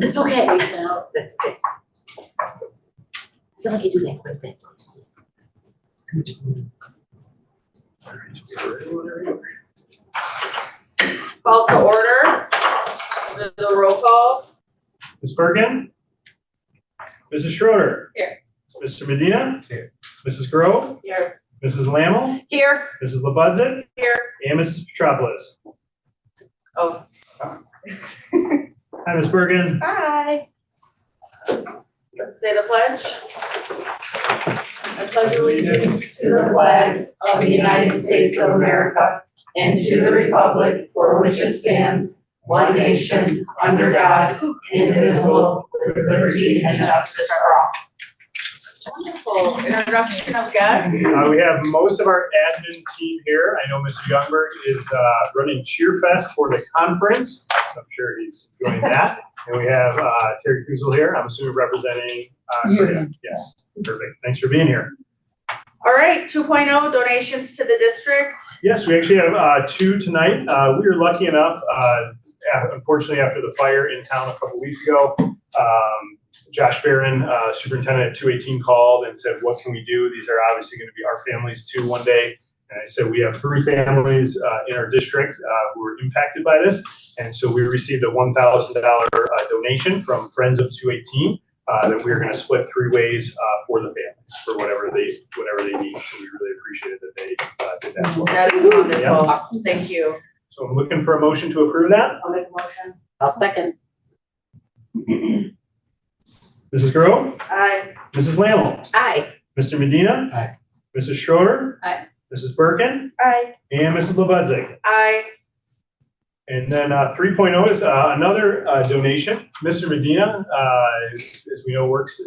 It's okay. That's okay. I feel like you do that quite a bit. Call to order. The roll call. Ms. Bergen? Mrs. Schroeder? Here. Mr. Medina? Here. Mrs. Grove? Here. Mrs. Lammel? Here. Mrs. Labudzik? Here. And Mrs. Petropoulos. Oh. Hi, Ms. Bergen. Hi. Let's say the pledge. I pledge allegiance to the flag of the United States of America and to the republic for which it stands, one nation, under God, indivisible, with liberty and justice for all. Wonderful introduction of guests. We have most of our admin team here. I know Mr. Youngberg is running Cheerfest for the conference, so I'm sure he's enjoying that. And we have Terry Kuzel here, I'm assuming representing. Yes, perfect. Thanks for being here. All right, 2.0 donations to the district. Yes, we actually have two tonight. We were lucky enough, unfortunately, after the fire in town a couple weeks ago, Josh Barron, superintendent at 218, called and said, what can we do? These are obviously going to be our families too one day. And I said, we have 3 families in our district who were impacted by this. And so we received a $1,000 donation from Friends of 218 that we are going to split 3 ways for the families for whatever they need. So we really appreciated that they did that for us. That is wonderful. Yeah. Awesome. Thank you. So I'm looking for a motion to approve that. I'll make a motion. I'll second. Mrs. Grove? Aye. Mrs. Lammel? Aye. Mr. Medina? Aye. Mrs. Schroeder? Aye. Mrs. Birkin? Aye. And Mrs. Labudzik. Aye. And then 3.0 is another donation. Mr. Medina, as we know, works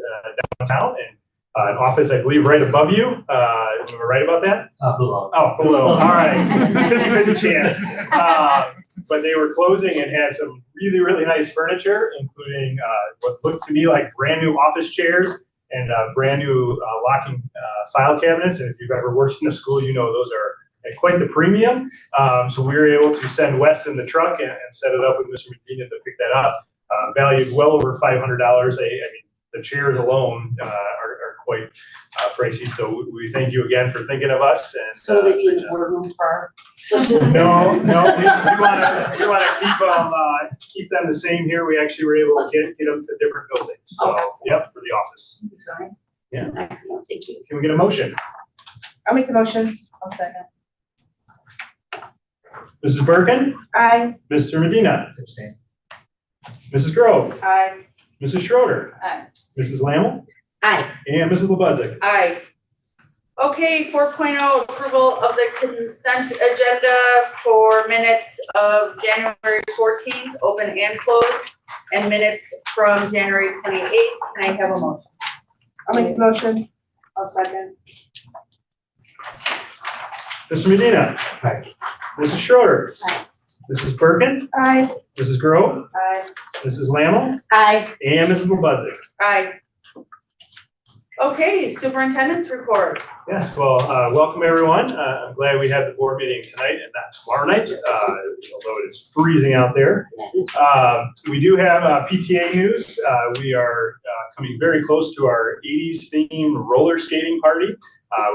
downtown and an office, I believe, right above you. Am I right about that? Below. Oh, below. All right. 50-50 chance. But they were closing and had some really, really nice furniture, including what looked to me like brand new office chairs and brand new locking file cabinets. And if you've ever worked in a school, you know those are at quite the premium. So we were able to send Wes in the truck and set it up with Mr. Medina to pick that up. Valued well over $500. I mean, the chairs alone are quite pricey. So we thank you again for thinking of us. And So they do the boardroom for. no, we want to keep them the same here. We actually were able to get them to different buildings. So yep, for the office. Yeah. Excellent, thank you. Can we get a motion? I'll make the motion. I'll second. Mrs. Birkin, Aye. Mr. Medina, Abstain. Mrs. Grove, Aye. Mrs. Schroeder, Aye. Mrs. Lammel, Aye. and Mrs. Labudzik. Aye. Okay, 4.0 approval of the consent agenda for minutes of January 14th, open and closed, and minutes from January 28th. Can I have a motion? I'll make the motion. I'll second. Mr. Medina. Aye. Mrs. Schroeder. Aye. Mrs. Birkin, Aye. Mrs. Grove, Aye. Mrs. Lammel, Aye. and Mrs. Labudzik. Aye. Okay, superintendent's report. Yes, well, welcome everyone. I'm glad we have the board meeting tonight and not tomorrow night, although it is freezing out there. We do have PTA news. We are coming very close to our 80s themed roller skating party,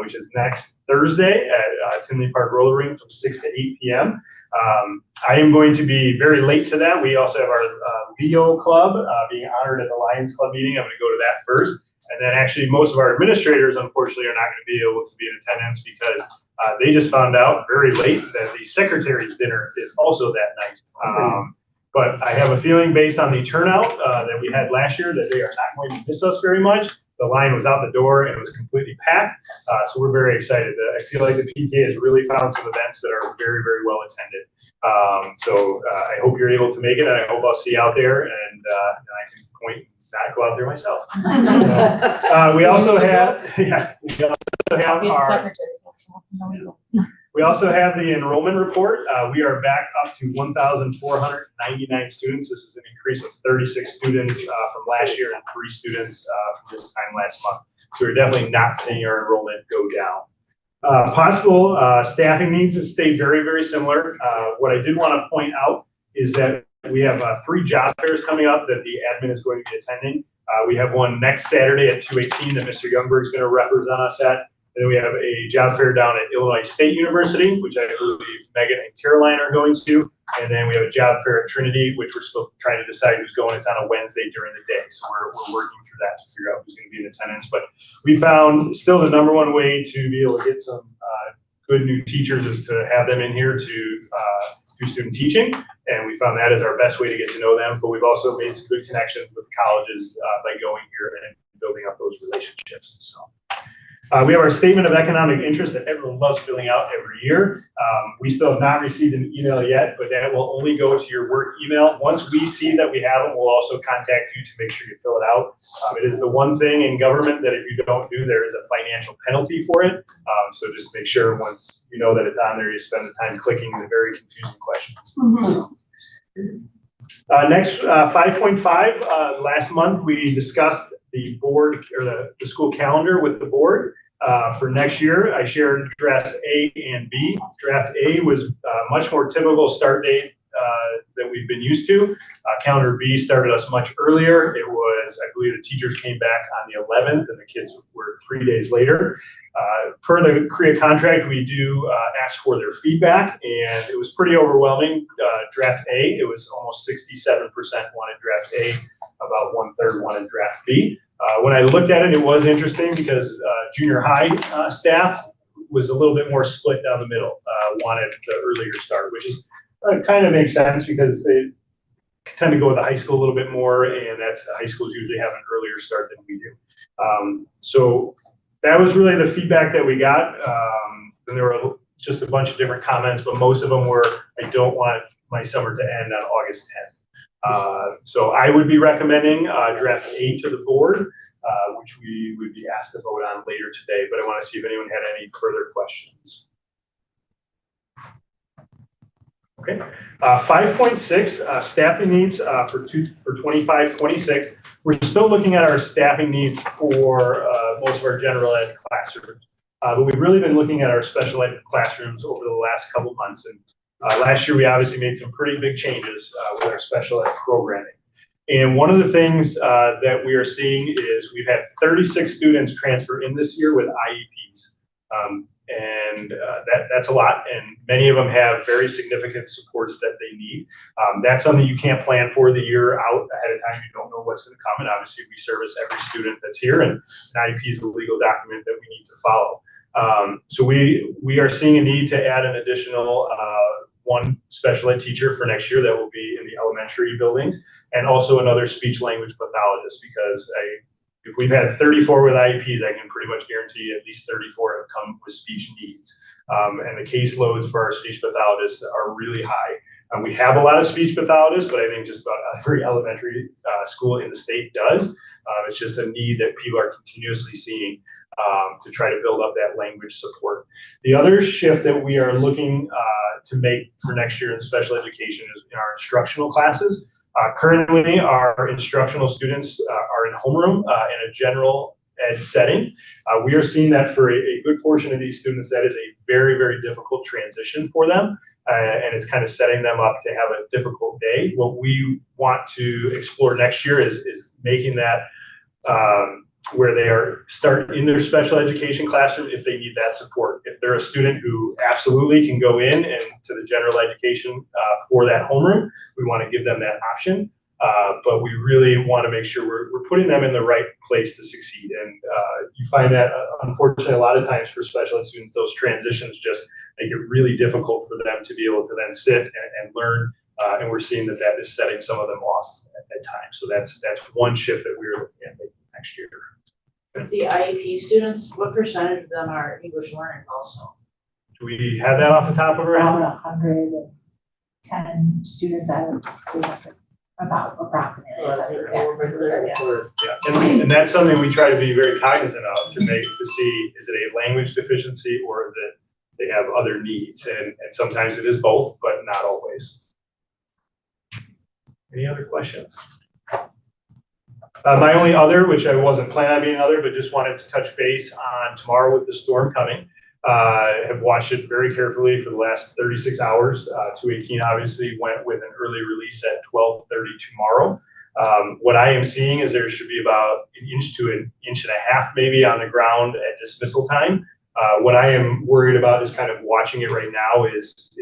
which is next Thursday at Tinley Park Roller Rink from 6 to 8 p.m. I am going to be very late to that. We also have our Leo Club being honored at the Lions Club meeting. I'm going to go to that first. And then actually most of our administrators, unfortunately, are not going to be able to be in attendance because they just found out very late that the secretary's dinner is also that night. But I have a feeling based on the turnout that we had last year that they are not going to miss us very much. The line was out the door and it was completely packed. So we're very excited. I feel like the PTA has really found some events that are very, very well attended. So I hope you're able to make it. And I hope I'll see you out there and I can point. Not go out there myself. We also have, we also have the enrollment report. We are back up to 1,499 students. This is an increase of 36 students from last year and 3 students from this time last month. So we're definitely not seeing our enrollment go down. Possible staffing needs to stay very, very similar. What I did want to point out is that we have 3 job fairs coming up that the admin is going to be attending. We have one next Saturday at 2:18 that Mr. Youngberg is going to represent us at. And then we have a job fair down at Illinois State University, which I believe Megan and Caroline are going to. And then we have a job fair at Trinity, which we're still trying to decide who's going. It's on a Wednesday during the day. So we're working through that to figure out who's going to be in attendance. But we found still the number one way to be able to get some good new teachers is to have them in here to do student teaching. And we found that is our best way to get to know them. But we've also made some good connections with colleges by going here and building up those relationships. So. We have our statement of economic interest that everyone loves filling out every year. We still have not received an email yet, but that will only go to your work email. Once we see that we have them, we'll also contact you to make sure you fill it out. It is the one thing in government that if you don't do, there is a financial penalty for it. So just make sure once you know that it's on there, you spend the time clicking the very confusing questions. Next, 5.5, last month we discussed the board or the school calendar with the board. For next year, I shared drafts A and B. Draft A was much more typical start date that we've been used to. Calendar B started us much earlier. It was, I believe the teachers came back on the 11th and the kids were 3 days later. Per the CREA contract, we do ask for their feedback, and it was pretty overwhelming. Draft A, it was almost 67% wanted draft A, about 1/3 wanted draft B. When I looked at it, it was interesting because junior high staff was a little bit more split down the middle, wanted the earlier start, which is kind of makes sense because they tend to go with the high school a little bit more, and that's high schools usually have an earlier start than we do. So that was really the feedback that we got. And there were just a bunch of different comments, but most of them were, I don't want my summer to end on August 10th. So I would be recommending draft A to the board, which we would be asked to vote on later today, but I want to see if anyone had any further questions. Okay, 5.6, staffing needs for 25-26. We're still looking at our staffing needs for most of our general ed classrooms, but we've really been looking at our special ed classrooms over the last couple months. And last year, we obviously made some pretty big changes with our special ed programming. And one of the things that we are seeing is we've had 36 students transfer in this year with IEPs. That's a lot, and many of them have very significant supports that they need. That's something you can't plan for the year out ahead of time. You don't know what's going to come, and obviously we service every student that's here, and an IEP is a legal document that we need to follow. So we are seeing a need to add an additional one special ed teacher for next year that will be in the elementary buildings, and also another speech language pathologist, because if we've had 34 with IEPs, I can pretty much guarantee at least 34 have come with speech needs. And the caseloads for our speech pathologists are really high. We have a lot of speech pathologists, but I think just about every elementary school in the state does. It's just a need that people are continuously seeing to try to build up that language support. The other shift that we are looking to make for next year in special education is in our instructional classes. Currently, our instructional students are in homeroom in a general ed setting. We are seeing that for a good portion of these students, that is a very, very difficult transition for them. And it's kind of setting them up to have a difficult day. What we want to explore next year is making that where they are start in their special education classroom if they need that support. If they're a student who absolutely can go in and to the general education for that homeroom, we want to give them that option. But we really want to make sure we're putting them in the right place to succeed. And you find that, unfortunately, a lot of times for special ed students, those transitions just make it really difficult for them to be able to then sit and learn. And we're seeing that is setting some of them off at times. So that's one shift that we're looking at making next year. The IEP students, what percentage of them are English learners also? Do we have that off the top of our head? Around 110 students out of 300, about approximately. Yeah, and that's something we try to be very cognizant of to see, is it a language deficiency or is it they have other needs? And sometimes it is both, but not always. Any other questions? My only other, which I wasn't planning on being another, but just wanted to touch base on tomorrow with the storm coming. have watched it very carefully for the last 36 hours. 218 obviously went with an early release at 12:30 tomorrow. What I am seeing is there should be about an inch to an inch and a half maybe on the ground at dismissal time. What I am worried about is kind of watching it right now is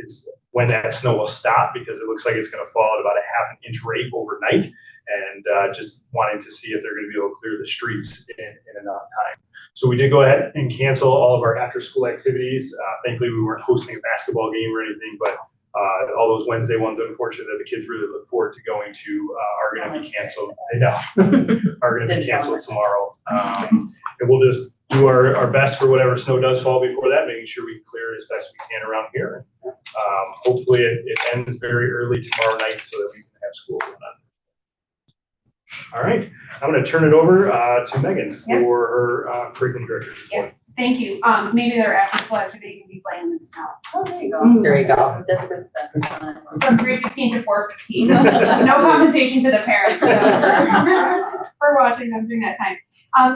when that snow will stop, because it looks like it's going to fall at about a half an inch rate overnight, and just wanting to see if they're going to be able to clear the streets in enough time. So we did go ahead and cancel all of our after-school activities. Thankfully, we weren't hosting a basketball game or anything, but all those Wednesday ones, unfortunately, that the kids really look forward to going to are going to be canceled. I know, are going to be canceled tomorrow. And we'll just do our best for whatever snow does fall before that, making sure we can clear it as best we can around here. Hopefully it ends very early tomorrow night so that we can have school going on. All right, I'm going to turn it over to Megan for her curriculum director. Yeah. Thank you. Maybe their after school activity can be playing in the snow. Oh, there you go. There you go. That's good stuff. From 3:15 to 4:15. No compensation to the parents for watching them during that time.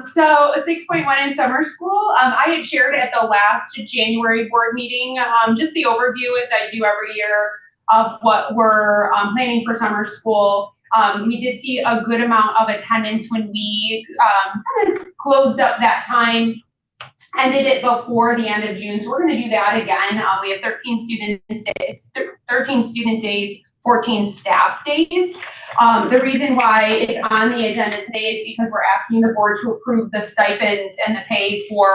So 6.1 in summer school. I had shared at the last January board meeting, just the overview as I do every year of what we're planning for summer school. We did see a good amount of attendance when we kind of closed up that time. Ended it before the end of June, so we're going to do that again. We have 13 student days, 14 staff days. The reason why it's on the agenda today is because we're asking the board to approve the stipends and the pay for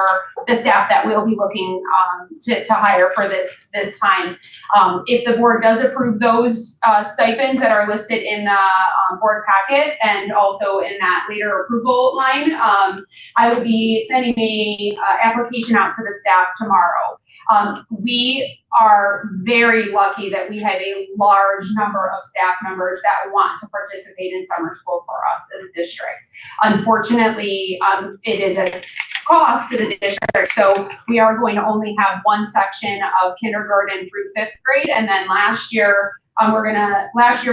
the staff that we'll be looking to hire for this time. If the board does approve those stipends that are listed in the board packet and also in that later approval line, I would be sending a application out to the staff tomorrow. We are very lucky that we have a large number of staff members that want to participate in summer school for us as a district. Unfortunately, it is a cost to the district, so we are going to only have one section of kindergarten through 5th grade, and then last year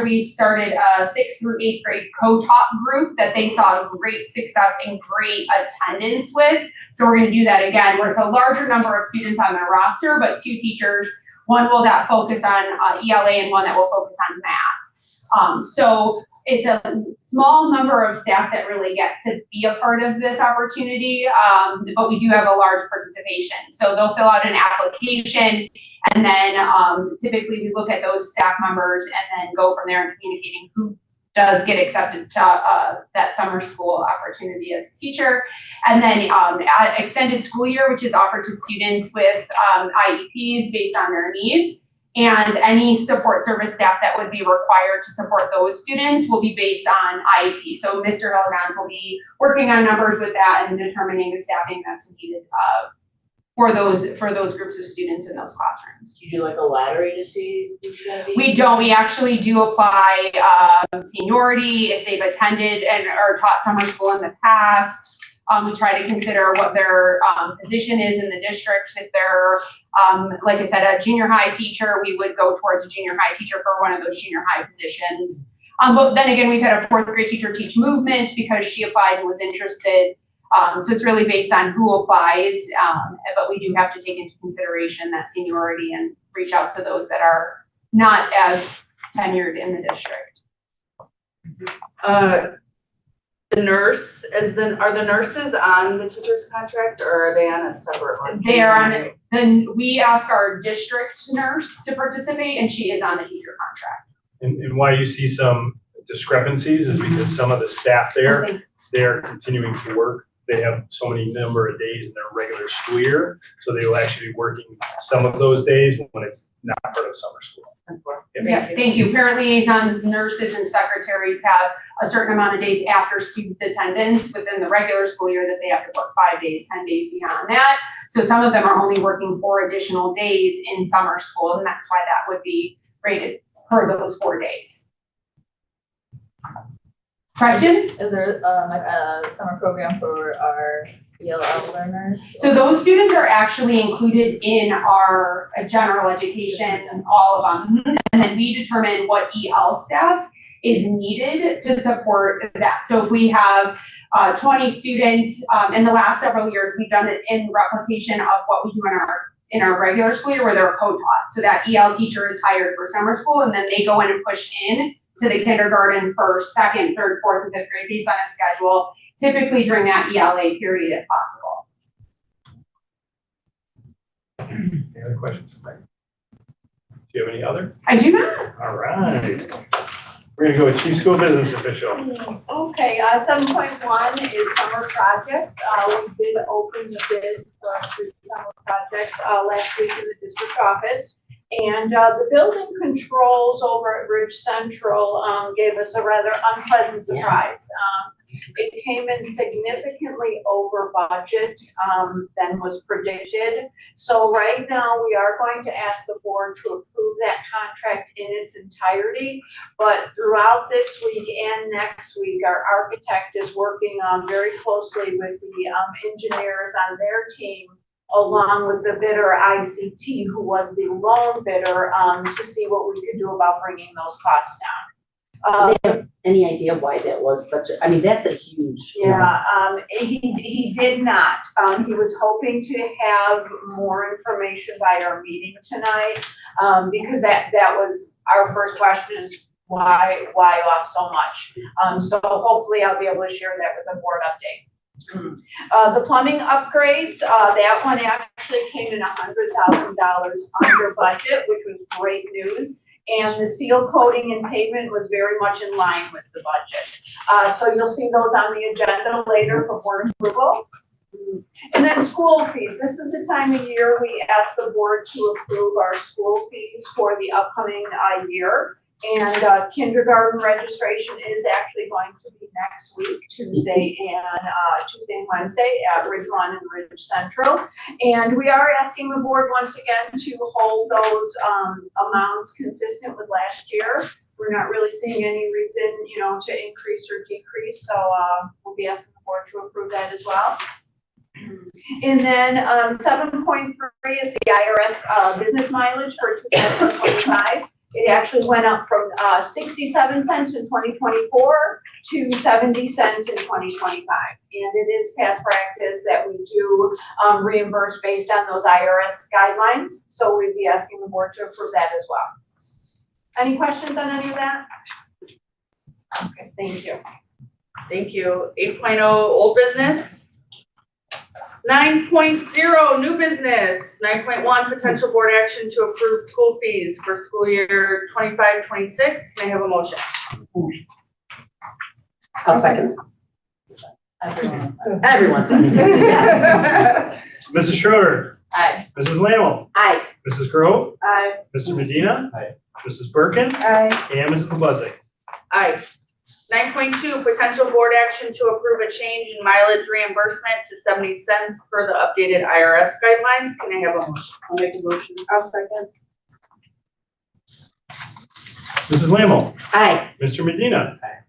we started a 6th through 8th grade co-taught group that they saw great success and great attendance with. So we're going to do that again, where it's a larger number of students on their roster, but 2 teachers, one will that focus on ELA and one that will focus on math. So it's a small number of staff that really get to be a part of this opportunity, but we do have a large participation. So they'll fill out an application, and then typically we look at those staff members and then go from there and communicating who does get accepted to that summer school opportunity as a teacher. And then extended school year, which is offered to students with IEPs based on their needs. And any support service staff that would be required to support those students will be based on IEP. So Mr. Hildebrand will be working on numbers with that and determining the staffing that's needed for those groups of students in those classrooms. Do you do like a lottery to see who's gonna be? We don't. We actually do apply seniority if they've attended or taught summer school in the past. We try to consider what their position is in the district. If they're, like I said, a junior high teacher, we would go towards a junior high teacher for one of those junior high positions. But then again, we've had a 4th grade teacher teach movement because she applied and was interested. So it's really based on who applies, but we do have to take into consideration that seniority and reach out to those that are not as tenured in the district. The nurse are the nurses on the teacher's contract, or are they on a separate one? They are on it. Then we ask our district nurse to participate, and she is on the teacher contract. And why you see some discrepancies is because some of the staff there, they are continuing to work. They have so many number of days in their regular school year, so they will actually be working some of those days when it's not part of summer school. Yeah, thank you. Parent liaisons, nurses, and secretaries have a certain amount of days after student attendance within the regular school year that they have to work 5 days, 10 days beyond that. So some of them are only working 4 additional days in summer school, and that's why that would be rated per those 4 days. Questions? Is there like a summer program for our ELL learners? So those students are actually included in our general education, all of them. And then we determine what EL staff is needed to support that. So if we have 20 students. In the last several years, we've done it in replication of what we do in our regular school year where they're co-taught. So that EL teacher is hired for summer school and then they go in and push in to the kindergarten, first, second, third, fourth, and fifth grade based on a schedule, typically during that ELA period if possible. Any other questions? Do you have any other? I do not. All right. We're gonna go with Chief School Business Official. Okay, 7.1 is summer projects. We did open the bid for our summer projects last week in the district office. And the building controls over at Ridge Central gave us a rather unpleasant surprise. It came in significantly over budget than was predicted. So right now, we are going to ask the board to approve that contract in its entirety. But throughout this week and next week, our architect is working very closely with the engineers on their team, along with the bidder ICT, who was the lone bidder, to see what we could do about bringing those costs down. Do they have any idea why that was such a, I mean, that's a huge. Yeah, he did not. He was hoping to have more information by our meeting tonight, because that was our first question, is why off so much? So hopefully I'll be able to share that with the board update. The plumbing upgrades, that one actually came in $100,000 under budget, which was great news. And the seal coating and pavement was very much in line with the budget. So you'll see those on the agenda later for board approval. And then school fees. This is the time of year we ask the board to approve our school fees for the upcoming year. And kindergarten registration is actually going to be next week, Tuesday and Wednesday at Ridge One and Ridge Central. And we are asking the board once again to hold those amounts consistent with last year. We're not really seeing any reason, to increase or decrease. So we'll be asking the board to approve that as well. And then 7.3 is the IRS business mileage for 2025. It actually went up from 67 cents in 2024 to 70 cents in 2025. And it is past practice that we do reimburse based on those IRS guidelines. So we'd be asking the board to approve that as well. Any questions on any of that? Okay, thank you. Thank you. 8.0 old business. 9.0 new business. 9.1 potential board action to approve school fees for school year 25-26. Can I have a motion? I'll second. Everyone. Everyone's second. Mrs. Schroeder. Aye. Mrs. Lammel. Aye. Mrs. Grove. Aye. Mr. Medina. Aye. Mrs. Birkin. Aye. And Mrs. LeBuzzik. Aye. 9.2 potential board action to approve a change in mileage reimbursement to 70 cents per the updated IRS guidelines. Can I have a motion? I'll make a motion. I'll second. Mrs. Lammel. Aye. Mr. Medina. Aye.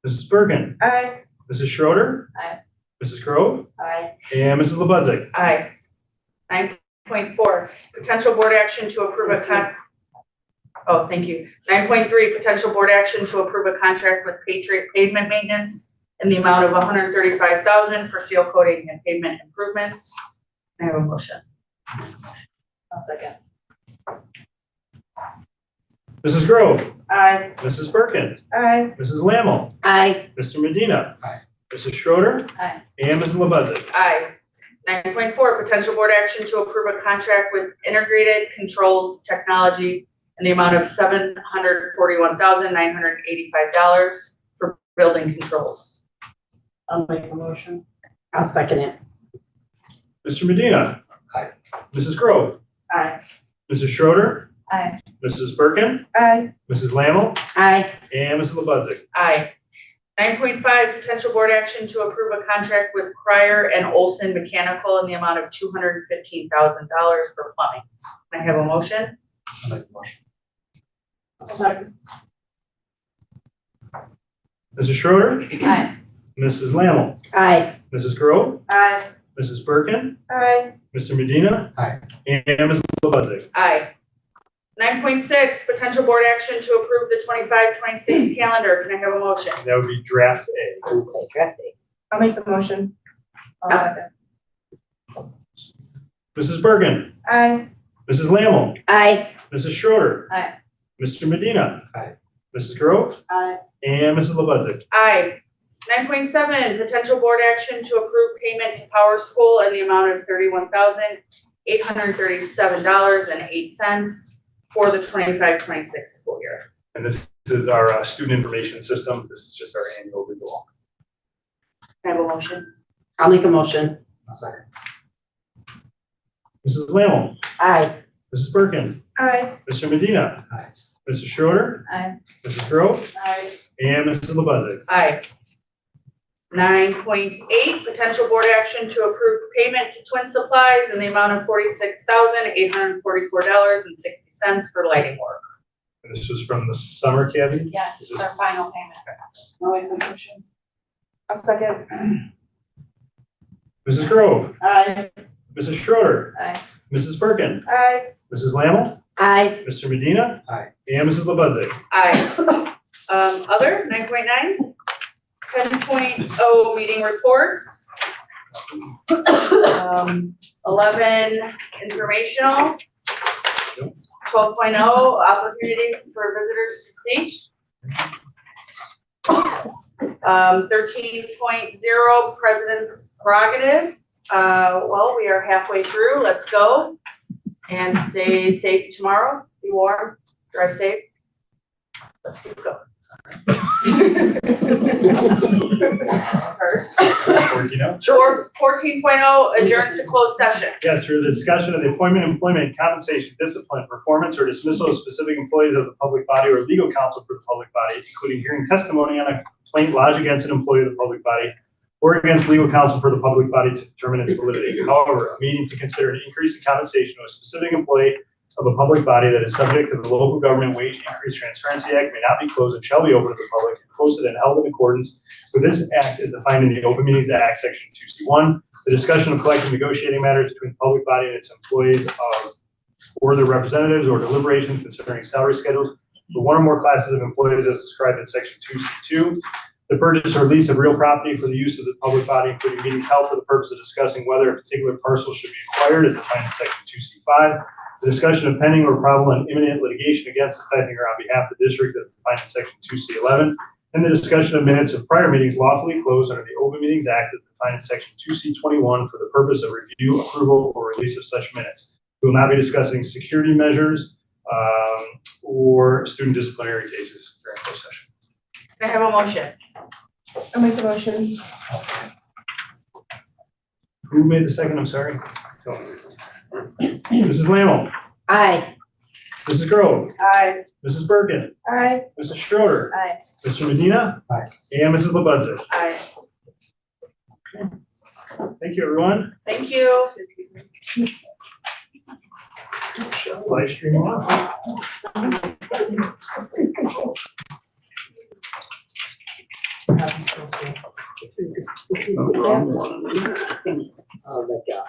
Mrs. Birkin. Aye. Mrs. Schroeder. Aye. Mrs. Grove. Aye. And Mrs. LeBuzzik. Aye. 9.4 potential board action to approve a Oh, thank you. 9.3, potential board action to approve a contract with Patriot Pavement Maintenance in the amount of $135,000 for seal coating and pavement improvements. I have a motion. I'll second. Mrs. Grove. Aye. Mrs. Birkin. Aye. Mrs. Lammel. Aye. Mr. Medina. Aye. Mrs. Schroeder. Aye. And Mrs. LeBuzzik. Aye. 9.4, potential board action to approve a contract with Integrated Controls Technology in the amount of $741,985 for building controls. I'll make a motion. I'll second it. Mr. Medina. Aye. Mrs. Grove. Aye. Mrs. Schroeder. Aye. Mrs. Birkin. Aye. Mrs. Lammel. Aye. And Mrs. LeBuzzik. Aye. 9.5, potential board action to approve a contract with Cryer and Olson Mechanical in the amount of $215,000 for plumbing. Can I have a motion? I'll make the motion. Mrs. Schroeder. Aye. Mrs. Lammel. Aye. Mrs. Grove. Aye. Mrs. Birkin. Aye. Mr. Medina. Aye. And Mrs. LeBuzzik. Aye. 9.6, potential board action to approve the 25-26 calendar. Can I have a motion? That would be draft A. I would say draft date. I'll make the motion. I'll second. Mrs. Bergen, Aye. Mrs. Lammle, Aye. Mrs. Schroeder. Aye. Mr. Medina. Mrs. Grove. Aye. And Mrs. Lebuzik. Aye. 9.7, potential board action to approve payment to Power School in the amount of $31,837.08 for the 25-26 school year. And this is our student information system. This is just our annual renewal. Can I have a motion? I'll make a motion. Mrs. Lammle, Aye. Mrs. Bergen, Aye. Mr. Medina. Mrs. Schroeder. Aye. Mrs. Grove. Aye. And Mrs. Lebuzik. Aye. 9.8, potential board action to approve payment to Twin Supplies in the amount of $46,844.60 for lighting work. And this was from the summer cabin. Yes, Is it's this- our final payment. I'll make the motion. I'll second. Mrs. Grove, Aye. Mrs. Schroeder, Aye. Mrs. Bergen, Aye. Mrs. Lammle, Aye. Mr. Medina. And Mrs. Lebuzik. Aye. Other, 9.9. 10.0, meeting reports. 11, informational. 12.0, opportunity for visitors to speak. 13.0, president's prerogative. Well, we are halfway through, let's go. And stay safe tomorrow, be warm, drive safe. Let's keep going. Working out. 14.0, adjourn to closed session. Yes, for the discussion of the appointment, employment, compensation, discipline, performance, or dismissal of specific employees of the public body or legal counsel for the public body, including hearing testimony on a complaint lodged against an employee of the public body or against legal counsel for the public body to determine its validity. However, a meeting to consider an increase in compensation of a specific employee of a public body that is subject to the Local Government Wage Increase Transparency Act may not be closed and shall be open to the public and posted and held in accordance with this act as defined in the Open Meetings Act, Section 2C1. The discussion of collective negotiating matters between the public body and its employees or their representatives or deliberations concerning salary schedules for one or more classes of employees as described in Section 2C2. The purchase or lease of real property for the use of the public body, including meetings held for the purpose of discussing whether a particular parcel should be acquired as defined in Section 2C5. The discussion of pending or probable and imminent litigation against, affecting, or on behalf of the district as defined in Section 2C11, and the discussion of minutes of prior meetings lawfully closed under the Open Meetings Act as defined in Section 2C21 for the purpose of review, approval, or release of such minutes. We will not be discussing security measures or student disciplinary cases during closed session. Can I have a motion? I'll make the motion. Who made the second? I'm sorry. Mrs. Lammle, Aye. Mrs. Grove, Aye. Mrs. Bergen, Aye. Mrs. Schroeder, Aye. Mr. Medina, and Mrs. Lebuzik. Aye. Thank you, everyone. Thank you. Live stream on. This is the one. Oh, my God.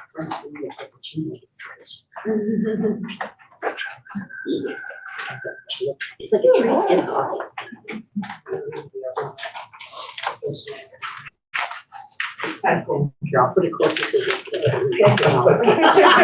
It's like a treat and coffee. Here, I'll put it closer so you can see it.